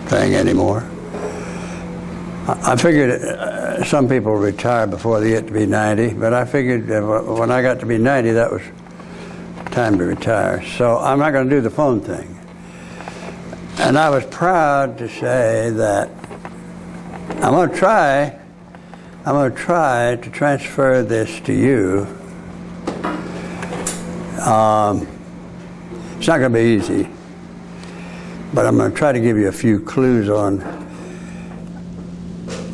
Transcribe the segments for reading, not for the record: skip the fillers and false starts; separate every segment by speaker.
Speaker 1: thing anymore. I figured some people retire before they get to be 90, but I figured when I got to be 90, that was time to retire. So I'm not going to do the phone thing. And I was proud to say that I'm going to try to transfer this to you. It's not going to be easy, but I'm going to try to give you a few clues on.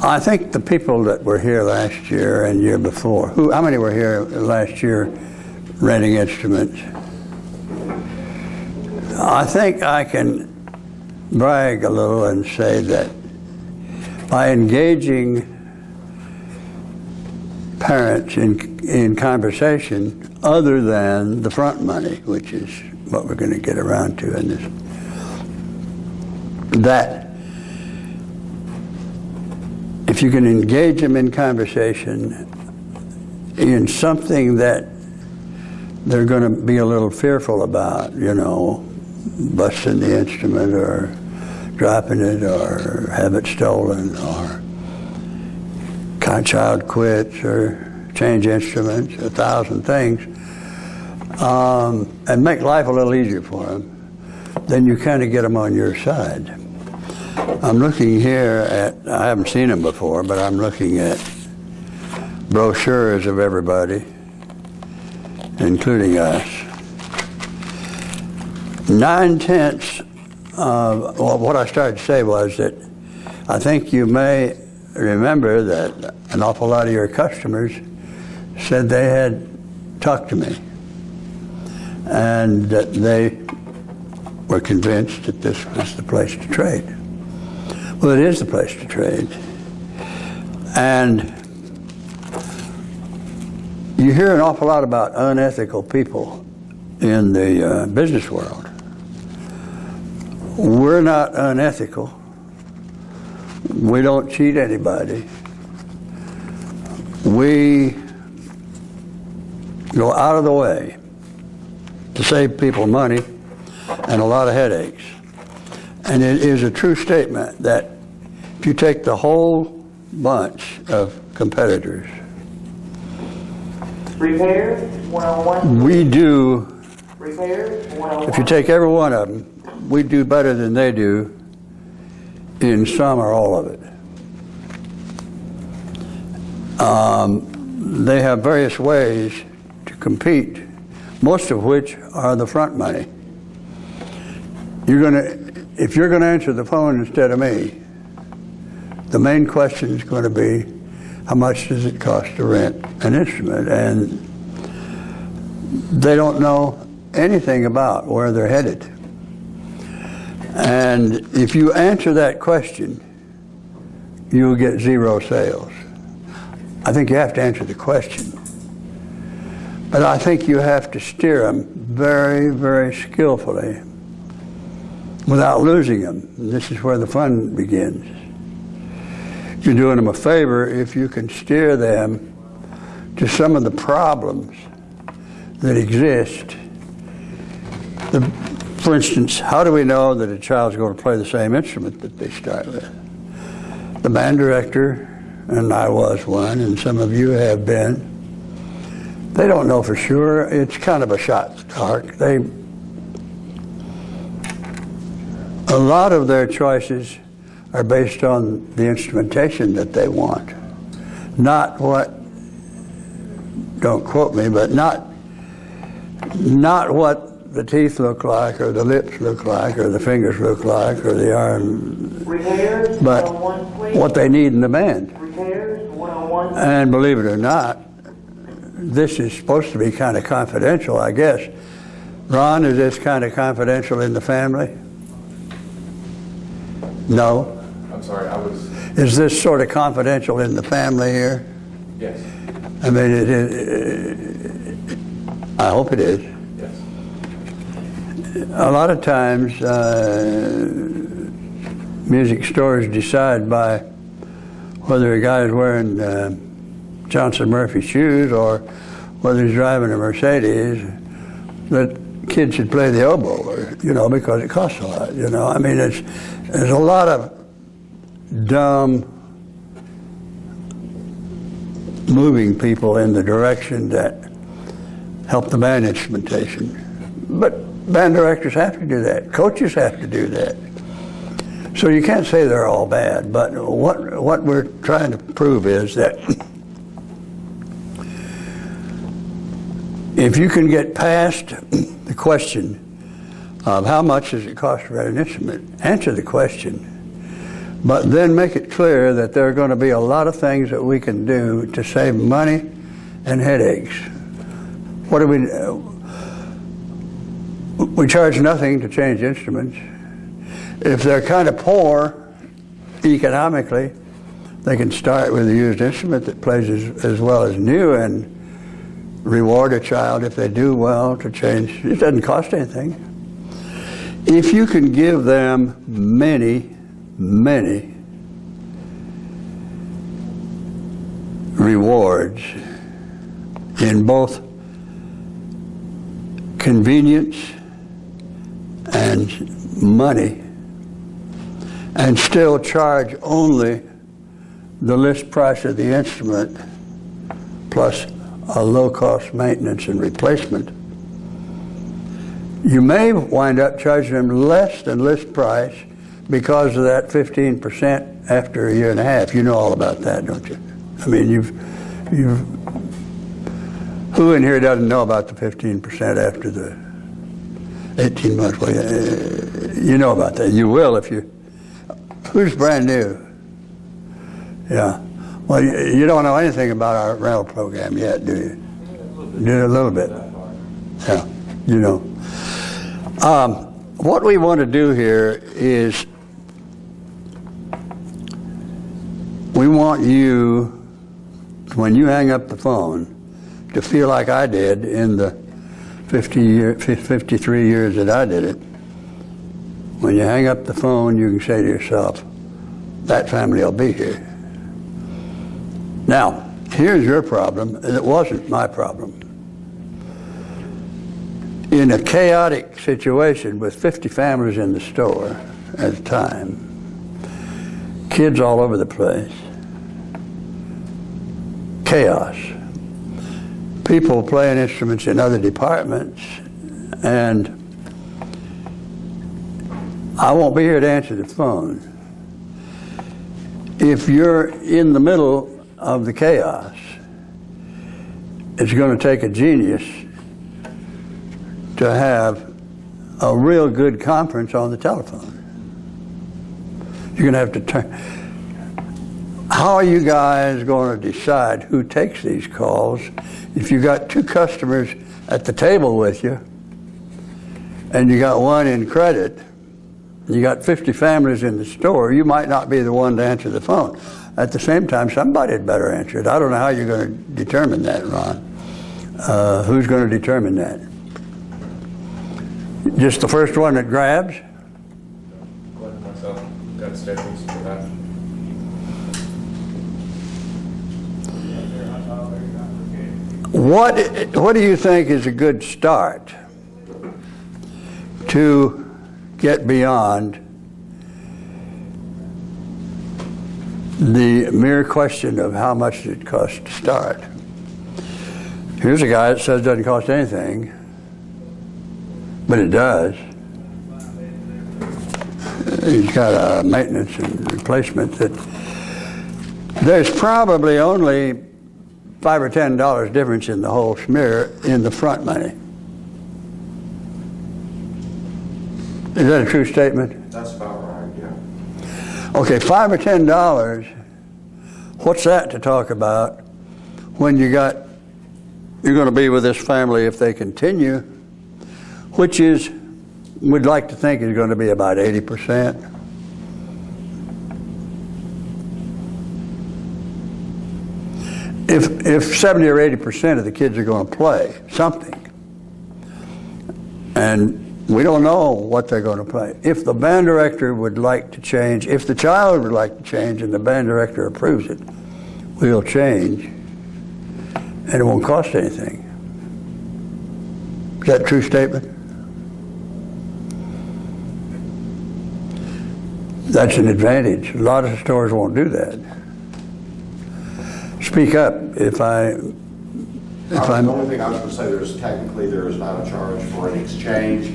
Speaker 1: I think the people that were here last year and year before, how many were here last year renting instruments? I think I can brag a little and say that by engaging parents in conversation other than the front money, which is what we're going to get around to in this, that if you can engage them in conversation in something that they're going to be a little fearful about, you know, busting the instrument or dropping it or have it stolen or child quits or change instruments, 1,000 things, and make life a little easier for them, then you kind of get them on your side. I'm looking here at, I haven't seen them before, but I'm looking at brochures of everybody, including us. 9/10 of what I started to say was that I think you may remember that an awful lot of your customers said they had talked to me and that they were convinced that this was the place to trade. Well, it is the place to trade. And you hear an awful lot about unethical people in the business world. We're not unethical. We don't cheat anybody. We go out of the way to save people money and a lot of headaches. And it is a true statement that if you take the whole bunch of competitors,
Speaker 2: Repair 101.
Speaker 1: we do,
Speaker 2: Repair 101.
Speaker 1: if you take every one of them, we do better than they do in some or all of it. They have various ways to compete, most of which are the front money. If you're going to answer the phone instead of me, the main question is going to be, how much does it cost to rent an instrument? And they don't know anything about where they're headed. And if you answer that question, you'll get zero sales. I think you have to answer the question. But I think you have to steer them very, very skillfully without losing them. And this is where the fun begins. You're doing them a favor if you can steer them to some of the problems that exist. For instance, how do we know that a child's going to play the same instrument that they start with? The band director, and I was one, and some of you have been, they don't know for sure. It's kind of a shot in the dark. A lot of their choices are based on the instrumentation that they want. Not what, don't quote me, but not what the teeth look like, or the lips look like, or the fingers look like, or the arm, but what they need in the band. And believe it or not, this is supposed to be kind of confidential, I guess. Ron, is this kind of confidential in the family? No?
Speaker 3: I'm sorry, I was...
Speaker 1: Is this sort of confidential in the family here?
Speaker 3: Yes.
Speaker 1: I mean, I hope it is.
Speaker 3: Yes.
Speaker 1: A lot of times, music stores decide by whether a guy is wearing Johnson Murphy shoes or whether he's driving a Mercedes, that kids should play the oboe, or, you know, because it costs a lot. You know, I mean, There's a lot of dumb moving people in the direction that help the band instrumentation. But band directors have to do that. Coaches have to do that. So you can't say they're all bad. But what we're trying to prove is that if you can get past the question of how much does it cost to write an instrument, answer the question, but then make it clear that there are going to be a lot of things that we can do to save money and headaches. What do we charge nothing to change instruments. If they're kind of poor economically, they can start with a used instrument that plays as well as new and reward a child if they do well to change. It doesn't cost anything. If you can give them many rewards in both convenience and money, and still charge only the list price of the instrument plus a low-cost maintenance and replacement, you may wind up charging them less than list price because of that 15% after a year and a half. You know all about that, don't you? I mean, who in here doesn't know about the 15% after the 18 months? Well, you know about that. You will if you. Who's brand new? Yeah. Well, you don't know anything about our rental program yet, do you? Do a little bit. Yeah. You know. What we want to do here is we want you, when you hang up the phone, to feel like I did in the 53 years that I did it. When you hang up the phone, you can say to yourself, that family will be here. Now, here's your problem, and it wasn't my problem. In a chaotic situation with 50 families in the store at the time, kids all over the place, chaos, people playing instruments in other departments, and I won't be here to answer the phone. If you're in the middle of the chaos, it's going to take a genius to have a real good conference on the telephone. You're going to have to turn. How are you guys going to decide who takes these calls if you got two customers at the table with you and you got one in credit, you got 50 families in the store? You might not be the one to answer the phone. At the same time, somebody had better answer it. I don't know how you're going to determine that, Ron. Who's going to determine that? Just the first one that grabs?
Speaker 3: Go ahead myself. Got schedules for that.
Speaker 1: What do you think is a good start to get beyond the mere question of how much it costs to start? Here's a guy that says it doesn't cost anything, but it does. He's got a maintenance and replacement that there's probably only $5 or $10 difference in the whole schmear in the front money. Is that a true statement?
Speaker 3: That's about right, yeah.
Speaker 1: Okay, $5 or $10. What's that to talk about when you're going to be with this family if they continue, which is, we'd like to think is going to be about 80%. If 70 or 80% of the kids are going to play something, and we don't know what they're going to play. If the band director would like to change, if the child would like to change and the band director approves it, we'll change, and it won't cost anything. Is that a true statement? That's an advantage. A lot of stores won't do that. Speak up if I'm...
Speaker 4: The only thing I was going to say, there is not a charge for an exchange,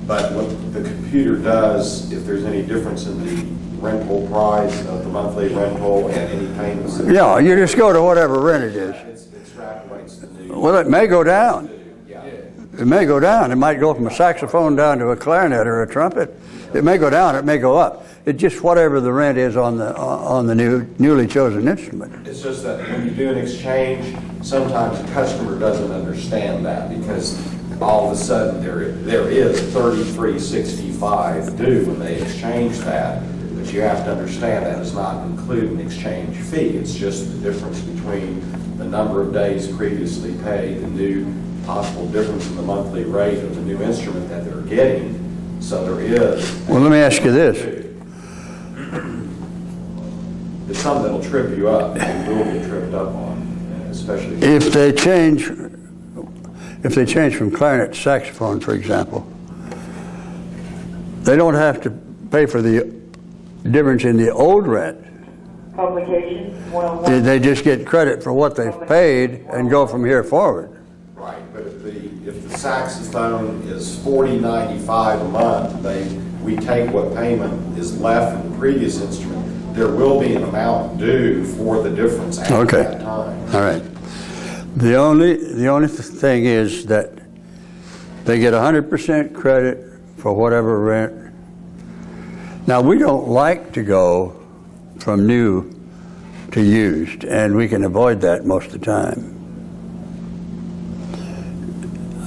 Speaker 4: but what the computer does, if there's any difference in the rental price of the monthly rental and any payments.
Speaker 1: Yeah, you just go to whatever rent it is.
Speaker 4: It extrapolates the new.
Speaker 1: Well, it may go down.
Speaker 4: Yeah.
Speaker 1: It may go down. It might go from a saxophone down to a clarinet or a trumpet. It may go down. It may go up. It's just whatever the rent is on the newly chosen instrument.
Speaker 4: It's just that when you do an exchange, sometimes the customer doesn't understand that because all of a sudden there is $33.65 due when they exchange that. But you have to understand that does not include an exchange fee. It's just the difference between the number of days previously paid, the new possible difference in the monthly rate of the new instrument that they're getting. So there is.
Speaker 1: Well, let me ask you this.
Speaker 4: It's something that'll trip you up, and you will get tripped up on, especially
Speaker 1: If they change from clarinet to saxophone, for example, they don't have to pay for the difference in the old rent.
Speaker 2: Publication 101.
Speaker 1: They just get credit for what they've paid and go from here forward.
Speaker 4: right. But if the saxophone is $40.95 a month, we take what payment is left from the previous instrument. There will be an amount due for the difference after that time.
Speaker 1: All right. The only thing is that they get 100% credit for whatever rent. Now, we don't like to go from new to used, and we can avoid that most of the time.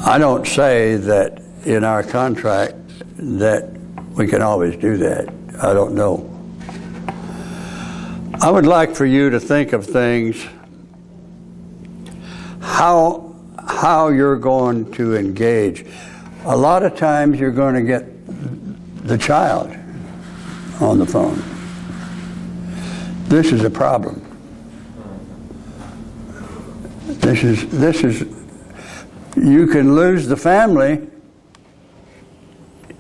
Speaker 1: I don't say that in our contract that we can always do that. I don't know. I would like for you to think of things, how you're going to engage. A lot of times you're going to get the child on the phone. This is a problem. This is, you can lose the family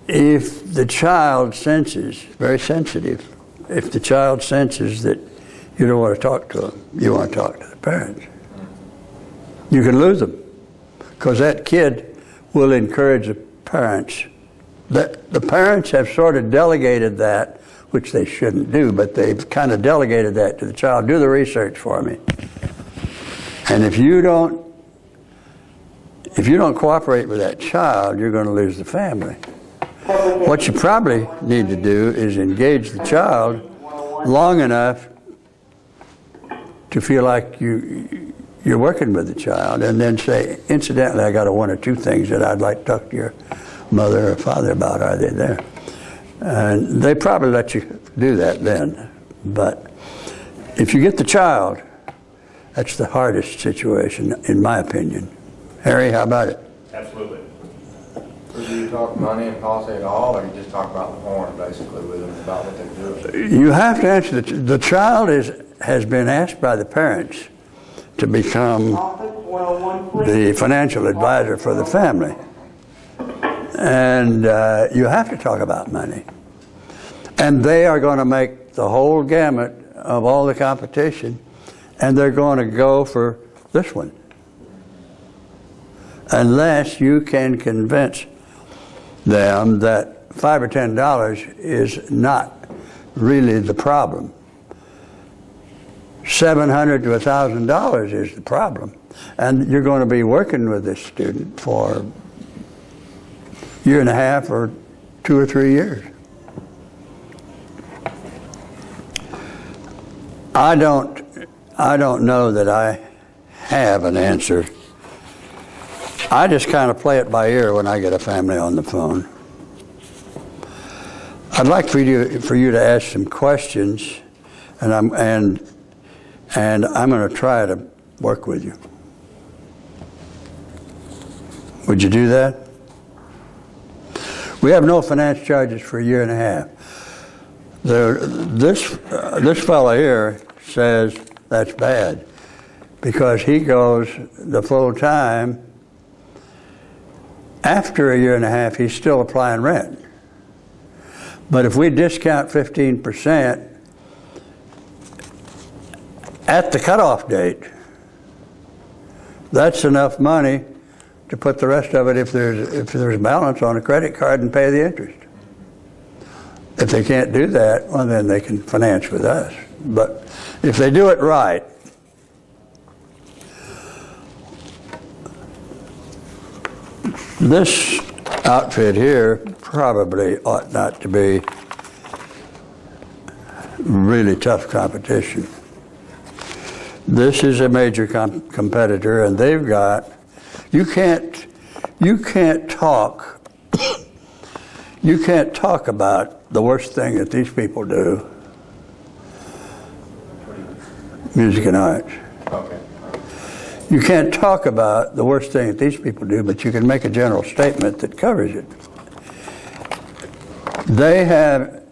Speaker 1: if the child senses, very sensitive, if the child senses that you don't want to talk to them, you want to talk to the parents. You can lose them because that kid will encourage the parents. The parents have sort of delegated that, which they shouldn't do, but they've kind of delegated that to the child. Do the research for me. And if you don't cooperate with that child, you're going to lose the family. What you probably need to do is engage the child long enough to feel like you're working with the child, and then say, incidentally, I got one or two things that I'd like to talk to your mother or father about. Are they there? And they probably let you do that then. But if you get the child, that's the hardest situation, in my opinion. Harry, how about it?
Speaker 3: Absolutely.
Speaker 5: So do you talk money and policy at all, or you just talk about the porn, basically, with them about what they're doing?
Speaker 1: You have to answer the child has been asked by the parents to become
Speaker 2: Office 101, please.
Speaker 1: the financial advisor for the family. And you have to talk about money. And they are going to make the whole gamut of all the competition, and they're going to go for this one. Unless you can convince them that $5 or $10 is not really the problem. $700 to $1,000 is the problem. And you're going to be working with this student for a year and a half or 2 or 3 years. I don't know that I have an answer. I just kind of play it by ear when I get a family on the phone. I'd like for you to ask some questions, and I'm going to try to work with you. Would you do that? We have no finance charges for a year and a half. This fellow here says that's bad because he goes the full time. After a year and a half, he's still applying rent. But if we discount 15% at the cutoff date, that's enough money to put the rest of it, if there's balance, on a credit card and pay the interest. If they can't do that, well, then they can finance with us. But if they do it right, this outfit here probably ought not to be really tough competition. This is a major competitor, and they've got, you can't talk about the worst thing that these people do. Music and arts.
Speaker 5: Okay.
Speaker 1: You can't talk about the worst thing that these people do, but you can make a general statement that covers it. They have,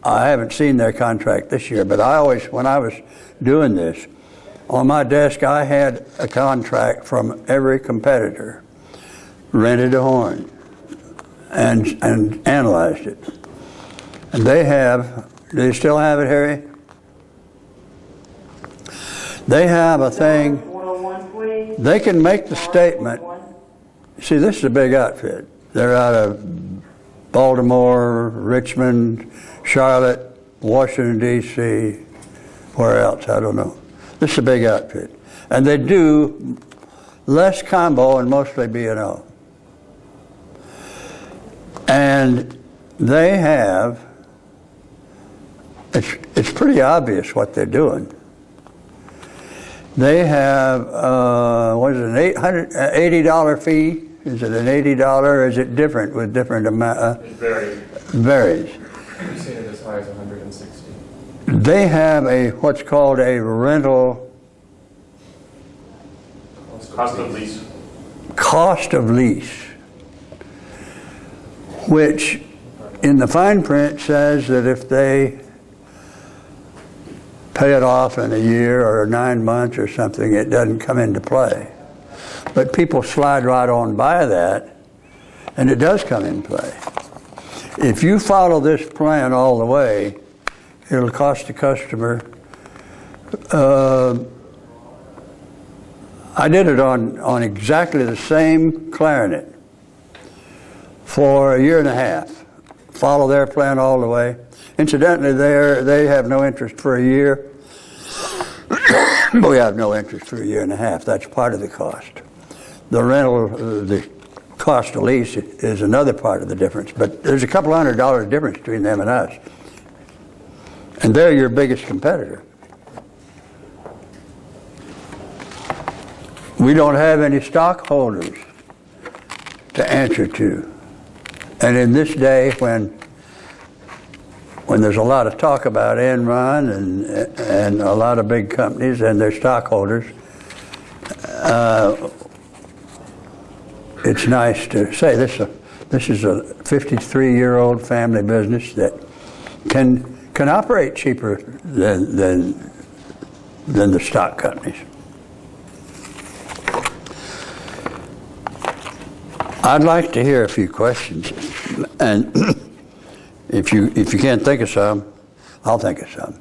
Speaker 1: I haven't seen their contract this year, but when I was doing this, on my desk I had a contract from every competitor, rented a horn, and analyzed it. And they have, do they still have it, Harry? They have a thing,
Speaker 2: 101, please.
Speaker 1: they can make the statement. See, this is a big outfit. They're out of Baltimore, Richmond, Charlotte, Washington, D.C., where else, I don't know. This is a big outfit. And they do less combo and mostly B&O. And they have, it's pretty obvious what they're doing. They have, what is it, an $80 fee? Is it an $80 or is it different with different amount?
Speaker 3: It varies.
Speaker 1: Varies.
Speaker 3: We've seen it as high as 160.
Speaker 1: They have what's called a rental
Speaker 3: Cost of lease.
Speaker 1: cost of lease, which in the fine print says that if they pay it off in a year or 9 months or something, it doesn't come into play. But people slide right on by that, and it does come in play. If you follow this plan all the way, it'll cost the customer, I did it on exactly the same clarinet for a year and a half. Follow their plan all the way. Incidentally, they have no interest for a year. We have no interest for a year and a half. That's part of the cost. The rental, the cost of lease is another part of the difference. But there's a couple $100 difference between them and us. And they're your biggest competitor. We don't have any stockholders to answer to. And in this day when there's a lot of talk about Enron and a lot of big companies and their stockholders, it's nice to say this is a 53-year-old family business that can operate cheaper than the stock companies. I'd like to hear a few questions, and if you can't think of some, I'll think of some.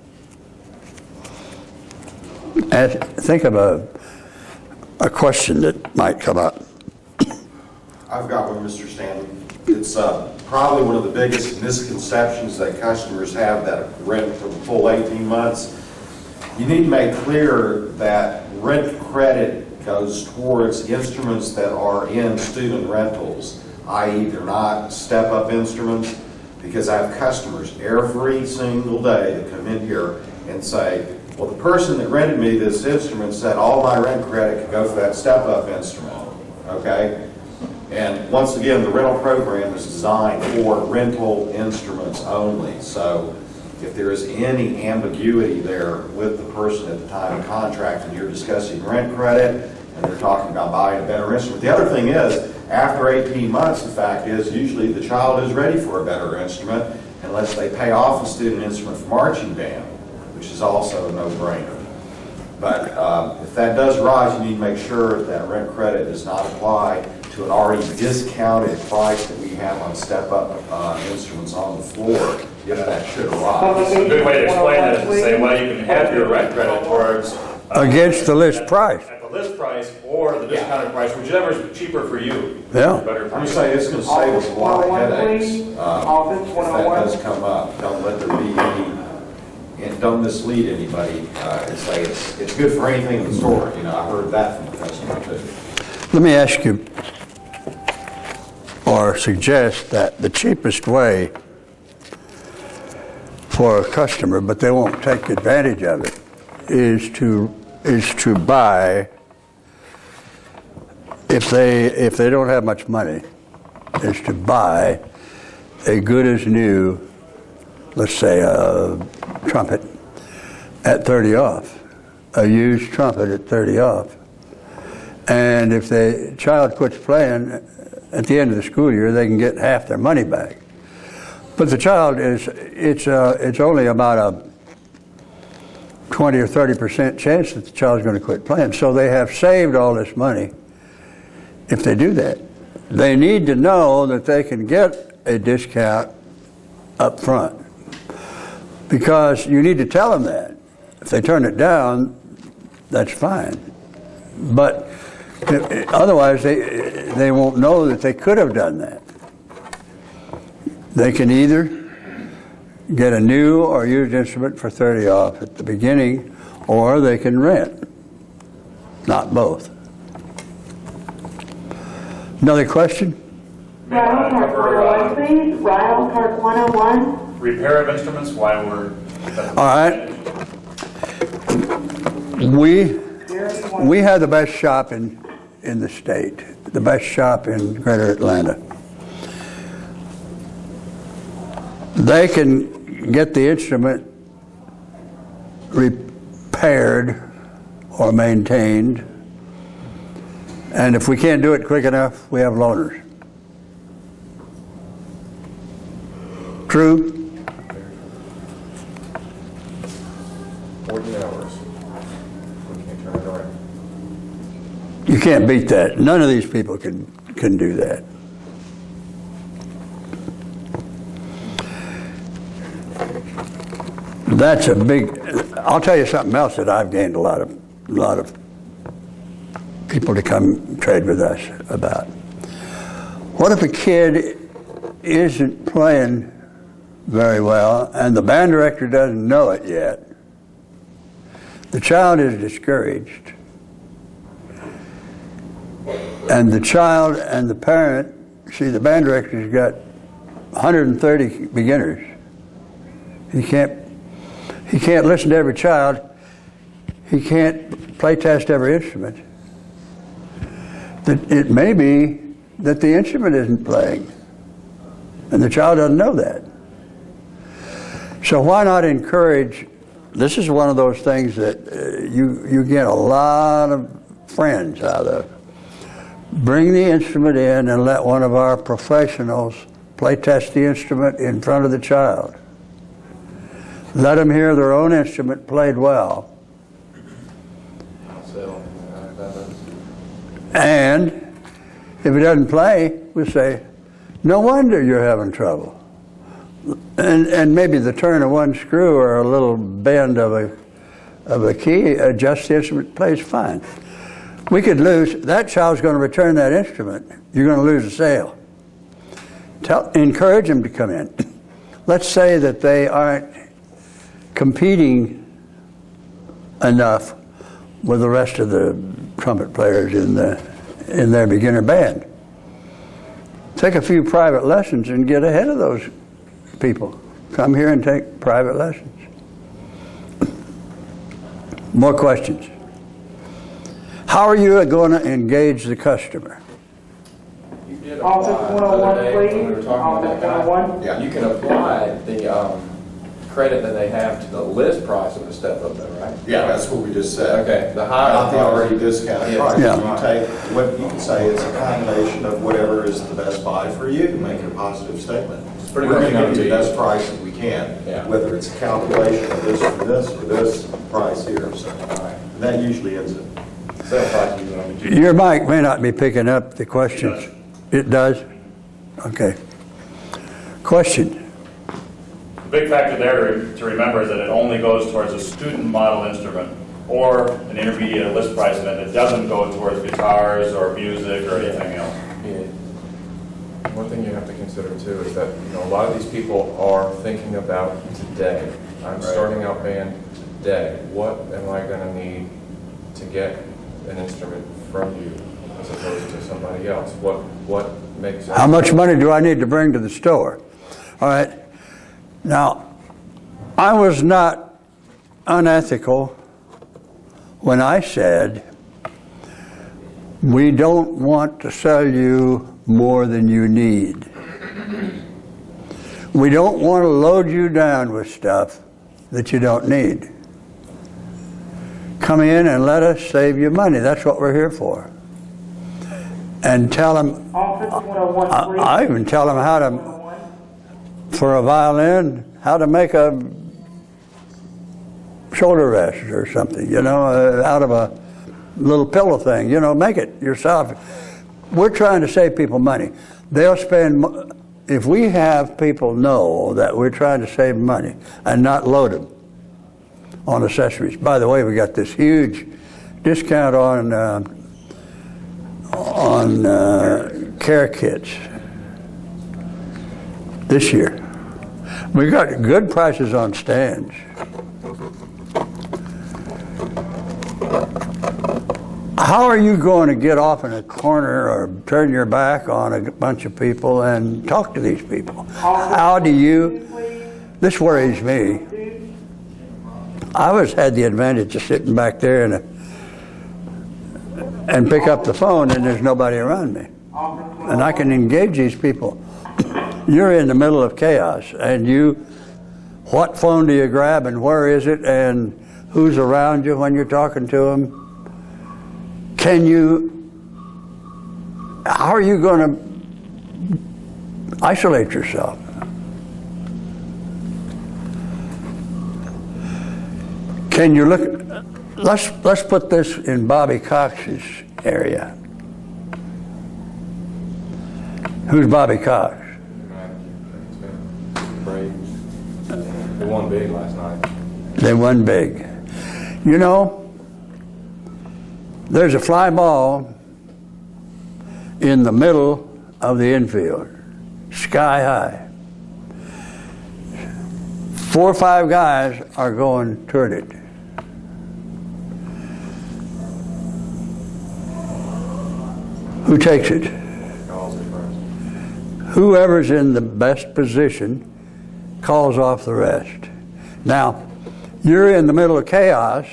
Speaker 1: Think of a question that might come up.
Speaker 4: I've got one, Mr. Stanton. It's probably one of the biggest misconceptions that customers have that rent for the full 18 months. You need to make clear that rent credit goes towards instruments that are in student rentals, i.e. they're not step-up instruments, because I have customers every single day that come in here and say, well, the person that rented me this instrument said all my rent credit could go for that step-up instrument, okay? And once again, the rental program is designed for rental instruments only. So if there is any ambiguity there with the person at the time of contract and you're discussing rent credit and they're talking about buying a better instrument. The other thing is, after 18 months, the fact is usually the child is ready for a better instrument unless they pay off a student instrument for marching band, which is also a no-brainer. But if that does rise, you need to make sure that rent credit does not apply to an already discounted price that we you have on step-up instruments on the floor, if that should arise.
Speaker 3: A good way to explain it is to say, well, you can have your rent credit towards
Speaker 1: Against the list price.
Speaker 3: At the list price or the discounted price, whichever is cheaper for you.
Speaker 1: Yeah.
Speaker 3: Better for
Speaker 4: I'm
Speaker 3: you.
Speaker 4: saying it's gonna save us a lot of headaches,
Speaker 2: Office
Speaker 4: if that
Speaker 2: 101.
Speaker 4: does come up. Don't let there be any, and don't mislead anybody, and say it's good for anything in the store. You know, I heard that from the customer too.
Speaker 1: Let me ask you, or suggest that the cheapest way for a customer, but they won't take advantage of it, is to buy, if they don't have much money, is to buy a good as new, let's say a trumpet at 30 off, a used trumpet at 30 off. And if the child quits playing at the end of the school year, they can get half their money back. But the child it's only about a 20 or 30% chance that the child's going to quit playing. So they have saved all this money if they do that. They need to know that they can get a discount up front, because you need to tell them that. If they turn it down, that's fine. But otherwise, they won't know that they could have done that. They can either get a new or used instrument for 30 off at the beginning, or they can rent. Not both. Another question?
Speaker 2: Rattle Park 101, please. Rattle Park 101.
Speaker 3: Repair of instruments while we're...
Speaker 1: All right. We have the best shop in the state, the best shop in Greater Atlanta. They can get the instrument repaired or maintained, and if we can't do it quick enough, we have loaners. True?
Speaker 5: 40 hours. We can't turn it around.
Speaker 1: You can't beat that. None of these people can do that. That's a big. I'll tell you something else that I've gained a lot of people to come trade with us about. What if a kid isn't playing very well and the band director doesn't know it yet? The child is discouraged, and the child and the parent see the band director's got 130 beginners. He can't listen to every child. He can't play test every instrument. It may be that the instrument isn't playing, and the child doesn't know that. So why not encourage? This is one of those things that you get a lot of friends out of. Bring the instrument in and let one of our professionals play test the instrument in front of the child. Let them hear their own instrument played well. And if it doesn't play, we'll say, no wonder you're having trouble. And maybe the turn of one screw or a little bend of a key, adjust the instrument, plays fine. We could lose, that child's going to return that instrument. You're going to lose a sale. Encourage them to come in. Let's say that they aren't competing enough with the rest of the trumpet players in their beginner band. Take a few private lessons and get ahead of those people. Come here and take private lessons. More questions? How are you going to engage the customer?
Speaker 5: You did
Speaker 2: Office
Speaker 5: apply the
Speaker 2: 101,
Speaker 5: other day when we were
Speaker 2: please.
Speaker 5: talking with that
Speaker 2: Office
Speaker 5: guy.
Speaker 2: 101.
Speaker 4: Yeah.
Speaker 5: You can apply the credit that they have to the list price of the step up though, right?
Speaker 4: Yeah, that's what we just said.
Speaker 5: Okay, the higher
Speaker 4: Not the
Speaker 5: price.
Speaker 4: already discounted
Speaker 5: Yeah.
Speaker 4: price.
Speaker 1: Yeah.
Speaker 4: You take, what you can say is a combination of whatever is the best buy for you to make it a positive statement.
Speaker 5: pretty
Speaker 4: We're
Speaker 5: much
Speaker 4: going to give you the
Speaker 5: guaranteed.
Speaker 4: best price that we can,
Speaker 5: Yeah.
Speaker 4: whether it's a calculation of this for this or this price here. So
Speaker 5: Right.
Speaker 4: that usually ends it.
Speaker 5: Sale price is going to be
Speaker 1: Your mic may not be picking up the questions. It does? Okay. Question?
Speaker 6: The big factor there to remember is that it only goes towards a student model instrument or an intermediate list price event. It doesn't go towards guitars or music or anything else.
Speaker 3: Yeah. One thing you have to consider too is that, you know, a lot of these people are thinking about today. I'm starting out band today. What am I going to need to get an instrument from you as opposed to somebody else? What makes
Speaker 1: How much money do I need to bring to the store? All right. Now, I was not unethical when I said, we don't want to sell you more than you need. We don't want to load you down with stuff that you don't need. Come in and let us save you money. That's what we're here for. And tell them,
Speaker 2: Office 101, please.
Speaker 1: I even tell them how to, for a violin, how to make a shoulder rest or something, you know, out of a little pillow thing, you know, make it yourself. We're trying to save people money. They'll spend, if we have people know that we're trying to save money and not load them on accessories. By the way, we got this huge discount on care kits this year. We got good prices on stands. How are you going to get off in a corner or turn your back on a bunch of people and talk to these people? How do you? This worries me. I always had the advantage of sitting back there and pick up the phone and there's nobody around me. And I can engage these people. You're in the middle of chaos and what phone do you grab and where is it and who's around you when you're talking to them? How are you going to isolate yourself? Can you look, let's put this in Bobby Cox's area. Who's Bobby Cox?
Speaker 3: They won big last night.
Speaker 1: They won big. You know, there's a fly ball in the middle of the infield, sky high. 4 or 5 guys are going toward it. Who takes it? Whoever's in the best position calls off the rest. Now, you're in the middle of chaos,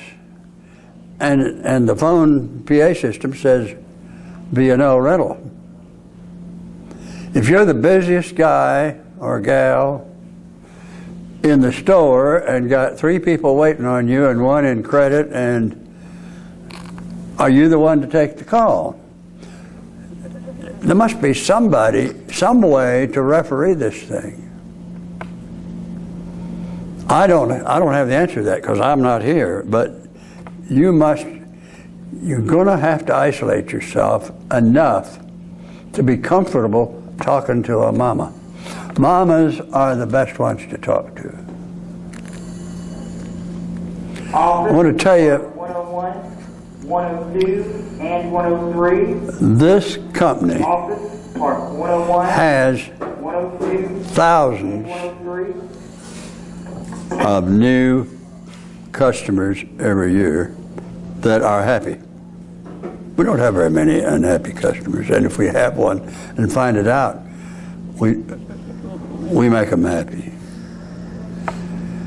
Speaker 1: and the phone PA system says B&O rental. If you're the busiest guy or gal in the store and got 3 people waiting on you and 1 in credit, and are you the one to take the call? There must be somebody, some way to referee this thing. I don't have the answer to that because I'm not here, but you're going to have to isolate yourself enough to be comfortable talking to a mama. Mamas are the best ones to talk to. I want to tell you,
Speaker 2: 101, 102, and 103.
Speaker 1: this company
Speaker 2: Office Park 101,
Speaker 1: has
Speaker 2: 102,
Speaker 1: thousands
Speaker 2: 103.
Speaker 1: of new customers every year that are happy. We don't have very many unhappy customers, and if we have one and find it out, we make them happy.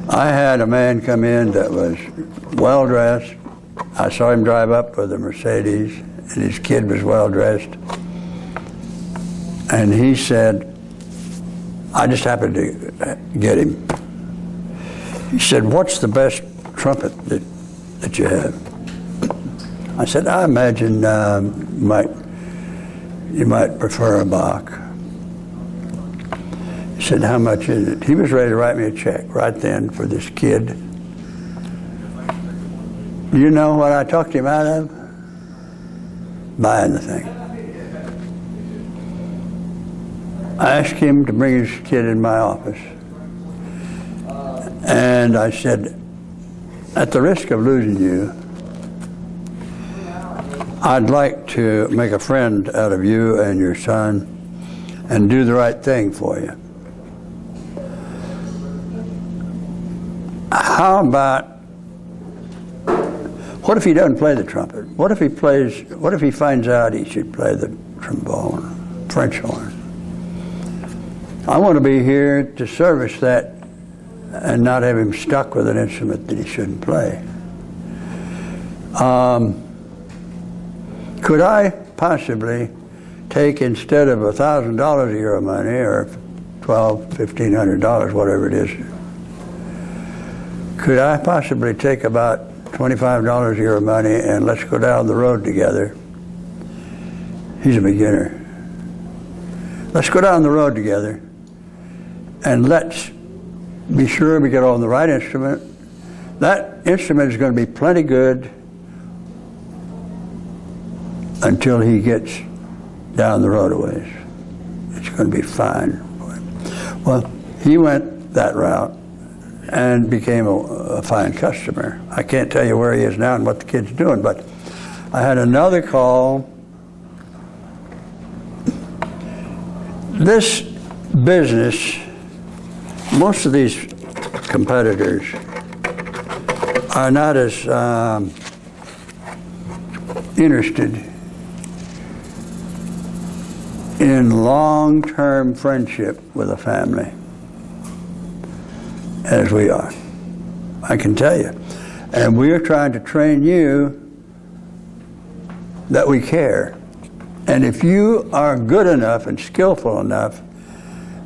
Speaker 1: I had a man come in that was well-dressed. I saw him drive up with a Mercedes, and his kid was well-dressed. And he said, I just happened to get him. He said, what's the best trumpet that you have? I said, I imagine you might prefer a Bach. He said, how much is it? He was ready to write me a check right then for this kid. Do you know what I talked him out of? Buying the thing. I asked him to bring his kid in my office. And I said, at the risk of losing you, I'd like to make a friend out of you and your son and do the right thing for you. How about, what if he doesn't play the trumpet? What if he finds out he should play the trombone, French horn? I want to be here to service that and not have him stuck with an instrument that he shouldn't play. Could I possibly take, instead of $1,000 a year of money, or $1,200, $1,500, whatever it is, could I possibly take about $25 a year of money and let's go down the road together? He's a beginner. Let's go down the road together and let's be sure we get on the right instrument. That instrument is going to be plenty good until he gets down the road a ways. It's going to be fine. Well, he went that route and became a fine customer. I can't tell you where he is now and what the kid's doing, but I had another call. This business, most of these competitors are not as interested in long-term friendship with a family as we are. I can tell you. And we are trying to train you that we care. And if you are good enough and skillful enough,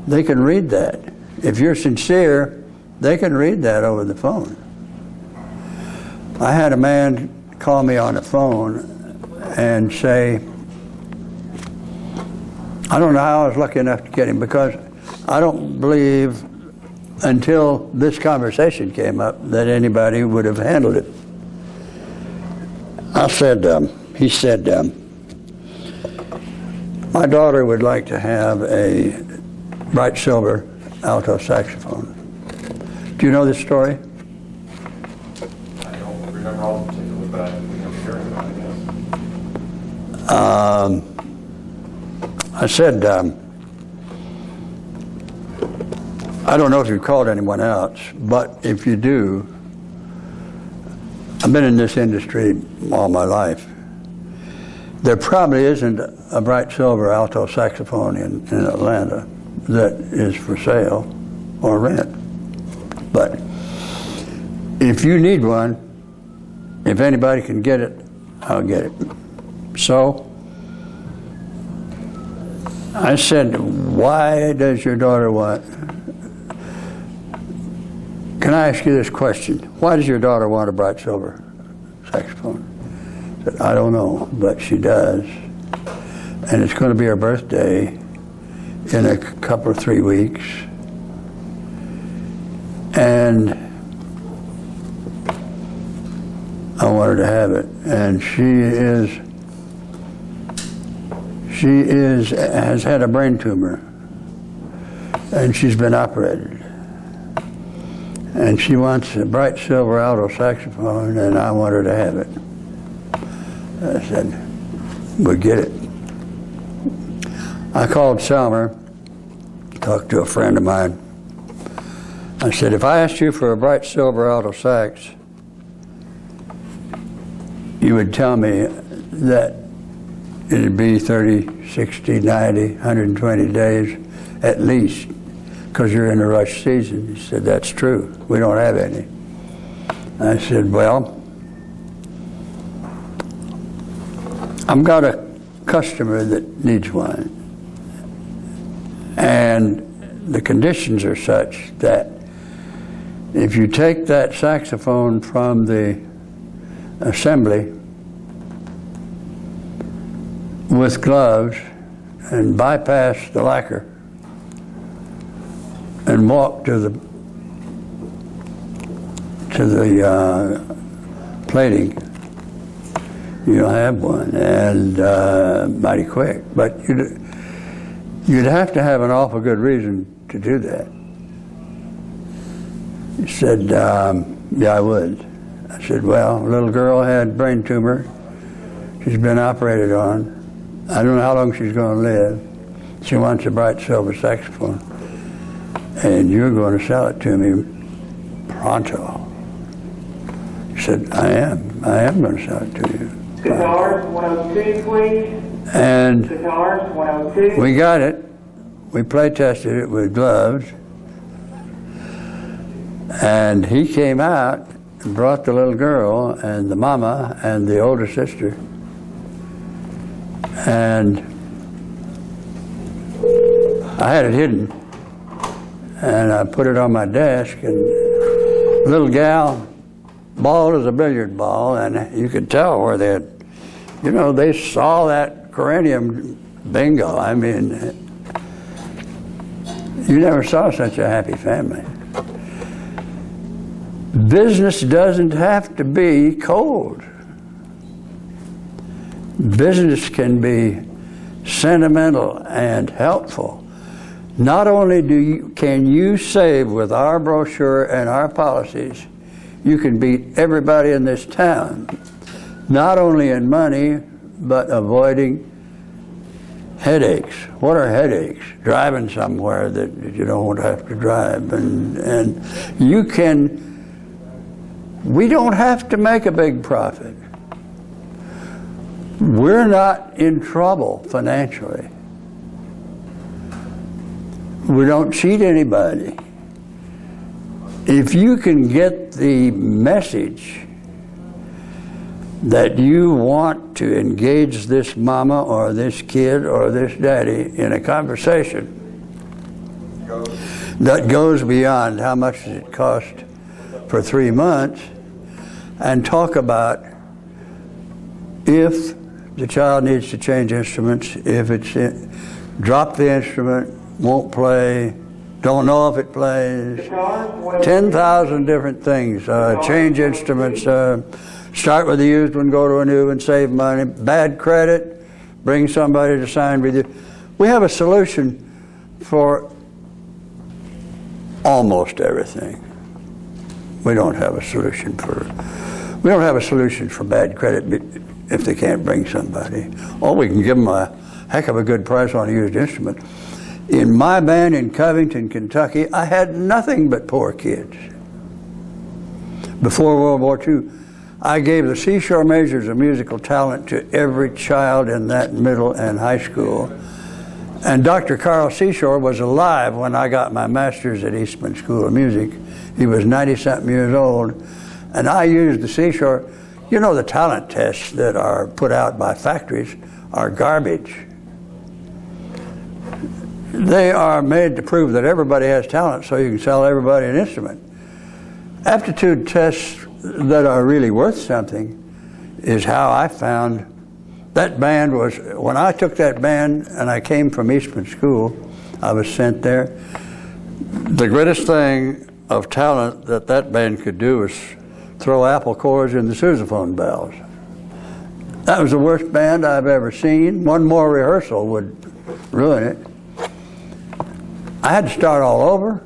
Speaker 1: they can read that. If you're sincere, they can read that over the phone. I had a man call me on the phone and say, I don't know how I was lucky enough to get him, because I don't believe until this conversation came up that anybody would have handled it. He said, my daughter would like to have a bright silver alto saxophone. Do you know this story?
Speaker 3: I don't remember all the particulars, but I remember hearing about it, yes.
Speaker 1: I said, I don't know if you've called anyone else, but if you do, I've been in this industry all my life. There probably isn't a bright silver alto saxophone in Atlanta that is for sale or rent. But if you need one, if anybody can get it, I'll get it. So I said, why does your daughter want? Can I ask you this question? Why does your daughter want a bright silver saxophone? I said, I don't know, but she does. And it's going to be her birthday in a couple or 3 weeks. And I want her to have it. And she has had a brain tumor, and she's been operated. And she wants a bright silver alto saxophone, and I want her to have it. I said, we'll get it. I called Selmer, talked to a friend of mine. I said, if I asked you for a bright silver alto sax, you would tell me that it'd be 30, 60, 90, 120 days at least, because you're in the rush season. He said, that's true. We don't have any. I said, well, I've got a customer that needs one. And the conditions are such that if you take that saxophone from the assembly with gloves and bypass the lacquer and walk to the plating, you'll have one, and mighty quick. But You'd have to have an awful good reason to do that. He said, yeah, I would. I said, well, a little girl had brain tumor. She's been operated on. I don't know how long she's going to live. She wants a bright silver saxophone. And you're going to sell it to me pronto. He said, I am going to sell it to you.
Speaker 2: Guitars 102, please.
Speaker 1: And
Speaker 2: Guitars 102.
Speaker 1: we got it. We play tested it with gloves. And he came out and brought the little girl and the mama and the older sister. And I had it hidden. And I put it on my desk, and little gal, bald as a billiard ball, and you could tell where they had, you know, they saw that cranium bingo. I mean, you never saw such a happy family. Business doesn't have to be cold. Business can be sentimental and helpful. Not only can you save with our brochure and our policies, you can beat everybody in this town, not only in money, but avoiding headaches. What are headaches? Driving somewhere that you don't want to have to drive. And you can, we don't have to make a big profit. We're not in trouble financially. We don't cheat anybody. If you can get the message that you want to engage this mama or this kid or this daddy in a conversation that goes beyond how much does it cost for 3 months, and talk about if the child needs to change instruments, if it's drop the instrument, won't play, don't know if it plays, 10,000 different things, change instruments, start with a used one, go to a new one, save money, bad credit, bring somebody to sign with you. We have a solution for almost everything. We don't have a solution for bad credit if they can't bring somebody. Or we can give them a heck of a good price on a used instrument. In my band in Covington, Kentucky, I had nothing but poor kids. Before World War II, I gave the Seashore Measures of Musical Talent to every child in that middle and high school. And Dr. Carl Seashore was alive when I got my master's at Eastman School of Music. He was 90-something years old. And I used the Seashore. You know, the talent tests that are put out by factories are garbage. They are made to prove that everybody has talent so you can sell everybody an instrument. Aptitude tests that are really worth something is how I found that band was, when I took that band and I came from Eastman School, I was sent there. The greatest thing of talent that band could do was throw apple cores in the sousaphone bells. That was the worst band I've ever seen. One more rehearsal would ruin it. I had to start all over,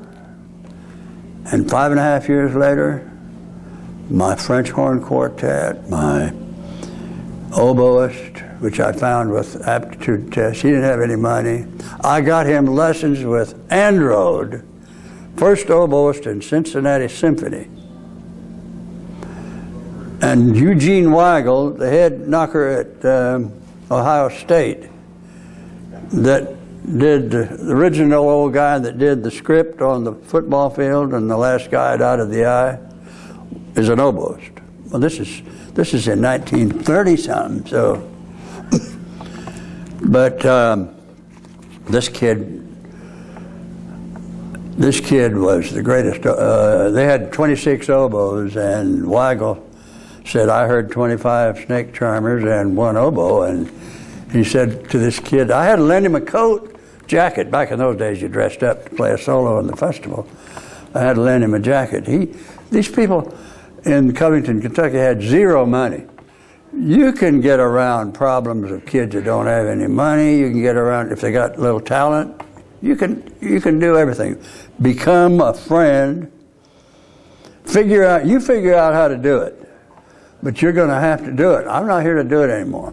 Speaker 1: and 5.5 years later, my French horn quartet, my oboist, which I found with aptitude tests, he didn't have any money. I got him lessons with Androde, first oboist in Cincinnati Symphony. And Eugene Weigel, the head knocker at Ohio State, that did the original old guy that did the script on the football field and The Last Guide Out of the Eye, is an oboist. Well, this is in 1930-something, so. But this kid was the greatest. They had 26 oboes, and Weigel said, I heard 25 snake charmers and 1 oboe, and he said to this kid, I had to lend him a coat, jacket. Back in those days, you dressed up to play a solo in the festival. I had to lend him a jacket. These people in Covington, Kentucky had zero money. You can get around problems of kids that don't have any money. You can get around if they got little talent. You can do everything. Become a friend. Figure out how to do it. But you're going to have to do it. I'm not here to do it anymore.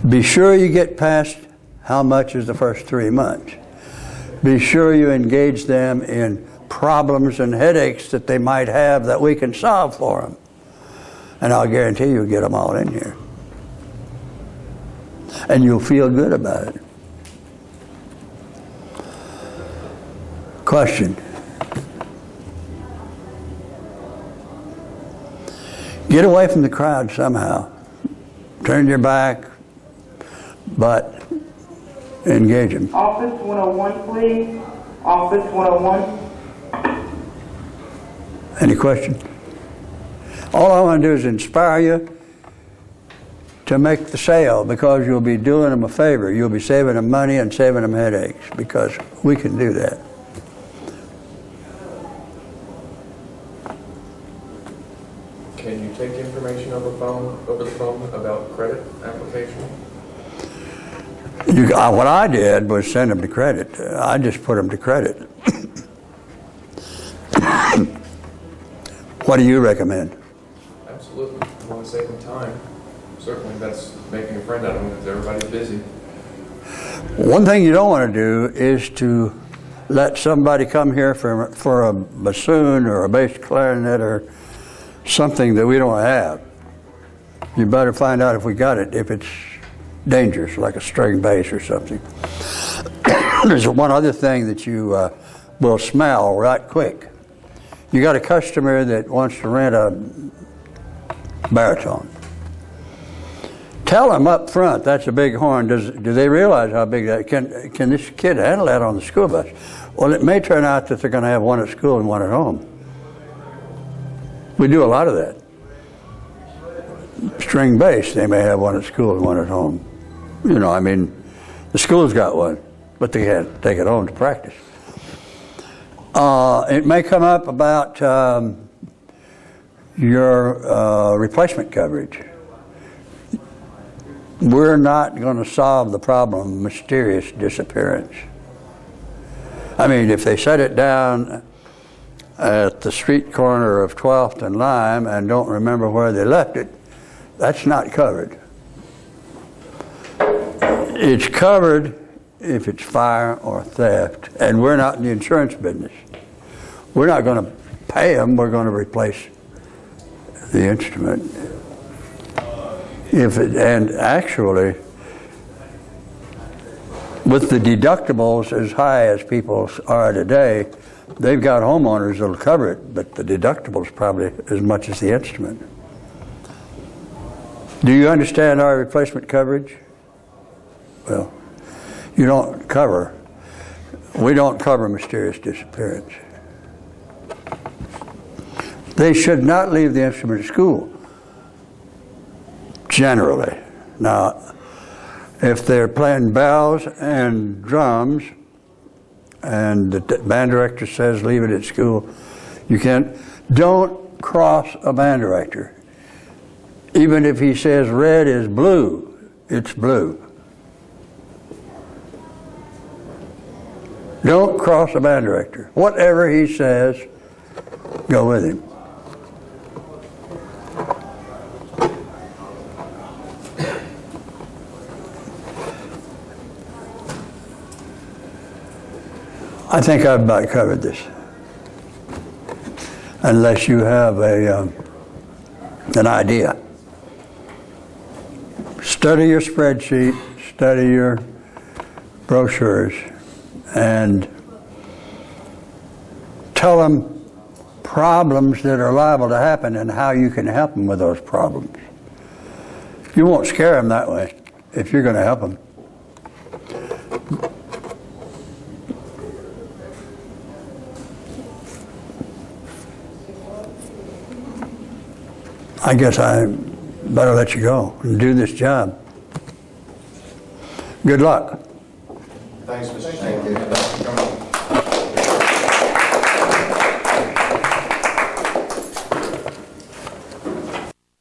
Speaker 1: Be sure you get past how much is the first 3 months. Be sure you engage them in problems and headaches that they might have that we can solve for them. And I'll guarantee you'll get them all in here. And you'll feel good about it. Question. Get away from the crowd somehow. Turn your back, but engage them.
Speaker 2: Office 101, please. Office 101.
Speaker 1: Any questions? All I want to do is inspire you to make the sale, because you'll be doing them a favor. You'll be saving them money and saving them headaches, because we can do that.
Speaker 3: Can you take information over the phone about credit application?
Speaker 1: What I did was send them to credit. I just put them to credit. What do you recommend?
Speaker 3: Absolutely. You want to save them time. Certainly that's making a friend out of them because everybody's busy.
Speaker 1: One thing you don't want to do is to let somebody come here for a bassoon or a bass clarinet or something that we don't have. You better find out if we got it, if it's dangerous, like a string bass or something. There's one other thing that you will smell right quick. You got a customer that wants to rent a baritone. Tell them up front that's a big horn. Do they realize how big that can this kid handle that on the school bus? Well, it may turn out that they're going to have one at school and one at home. We do a lot of that. String bass, they may have one at school and one at home. You know, I mean, the school's got one, but they can't take it home to practice. It may come up about your replacement coverage. We're not going to solve the problem of mysterious disappearance. I mean, if they set it down at the street corner of 12th and Lime and don't remember where they left it, that's not covered. It's covered if it's fire or theft, and we're not in the insurance business. We're not going to pay them, we're going to replace the instrument. And actually, with the deductibles as high as people's are today, they've got homeowners that'll cover it, but the deductible's probably as much as the instrument. Do you understand our replacement coverage? Well, we don't cover mysterious disappearance. They should not leave the instrument at school, generally. Now, if they're playing bells and drums and the band director says leave it at school, you can't. Don't cross a band director. Even if he says red is blue, it's blue. Don't cross a band director. Whatever he says, go with him. I think I've about covered this. Unless you have an idea. Study your spreadsheet, study your brochures, and tell them problems that are liable to happen and how you can help them with those problems. You won't scare them that way if you're going to help them. I guess I better let you go and do this job. Good luck.
Speaker 4: Thanks, Mr. Stanton.